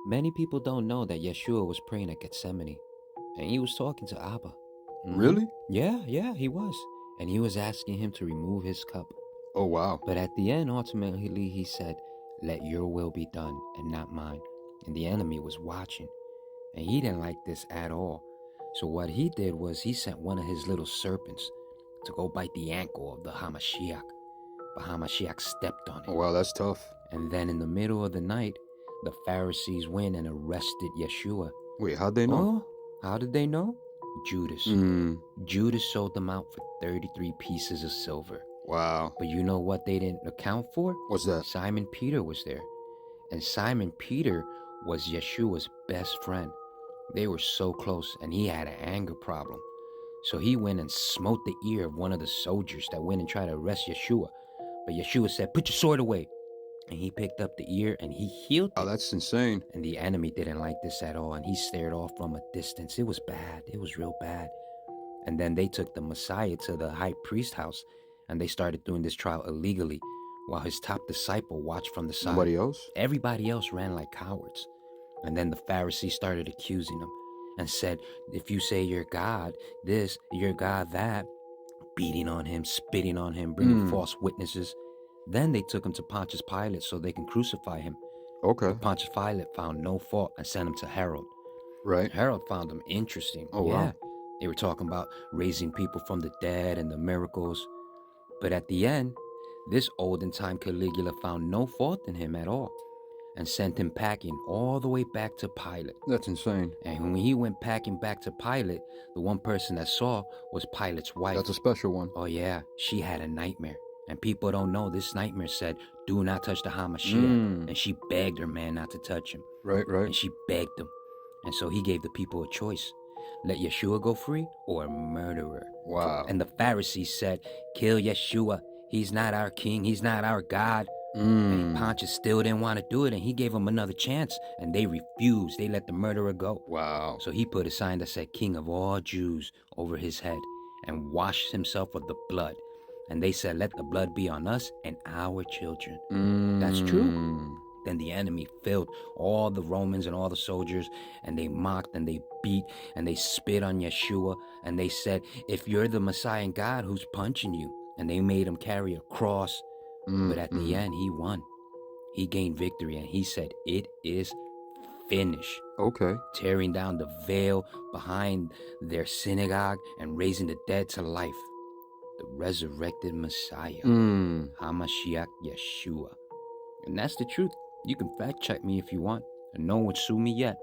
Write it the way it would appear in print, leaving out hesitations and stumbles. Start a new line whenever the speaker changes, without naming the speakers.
Many people don't know that Yeshua was praying at Gethsemane, and he was talking to Abba.
Really?
Yeah, he was. And he was asking him to remove his cup.
Oh, wow.
But at the end, ultimately, he said, "Let your will be done and not mine." And the enemy was watching, and he didn't like this at all. So what he did was he sent one of his little serpents to go bite the ankle of the Hamashiach. But Hamashiach stepped on it.
Oh, wow, that's tough.
And then in the middle of the night, the Pharisees went and arrested Yeshua.
Wait, how'd they know?
Oh, how did they know? Judas. Judas sold them out for 33 pieces of silver.
Wow.
But you know what they didn't account for?
What's that?
Simon Peter was there. And Simon Peter was Yeshua's best friend. They were so close, and he had an anger problem. So he went and smote the ear of one of the soldiers that went and tried to arrest Yeshua. But Yeshua said, "Put your sword away." And he picked up the ear and he healed it.
Oh, that's insane.
And the enemy didn't like this at all, and he stared off from a distance. It was bad. It was real bad. And then they took the Messiah to the high priest house, and they started doing this trial illegally, while his top disciple watched from the side.
Nobody else?
Everybody else ran like cowards. And then the Pharisees started accusing him and said, "If you say you're God this, you're God that," beating on him, spitting on him, bringing false witnesses. Then they took him to Pontius Pilate so they can crucify him.
Okay.
But Pontius Pilate found no fault and sent him to Herod.
Right.
Herod found him interesting.
Oh, wow.
They were talking about raising people from the dead and the miracles. But at the end, this olden time Caligula found no fault in him at all and sent him packing all the way back to Pilate.
That's insane.
And when he went packing back to Pilate, the one person that saw was Pilate's wife.
That's a special one.
Oh yeah, she had a nightmare. And people don't know this nightmare said, "Do not touch the Hamashiach." And she begged her man not to touch him.
Right.
And she begged him. And so he gave the people a choice. Let Yeshua go free or a murderer.
Wow.
And the Pharisees said, "Kill Yeshua. He's not our king. He's not our God." And Pontius still didn't want to do it, and he gave them another chance, and they refused. They let the murderer go.
Wow.
So he put a sign that said "King of all Jews" over his head and washed himself with the blood. And they said, "Let the blood be on us and our children." That's true. Then the enemy filled all the Romans and all the soldiers, and they mocked and they beat and they spit on Yeshua, and they said, "If you're the Messiah and God, who's punching you?" And they made him carry a cross. But at the end, he won. He gained victory, and he said, "It is finished."
Okay.
Tearing down the veil behind their synagogue and raising the dead to life. The resurrected Messiah, Hamashiach Yeshua. And that's the truth. You can fact check me if you want, and no one would sue me yet.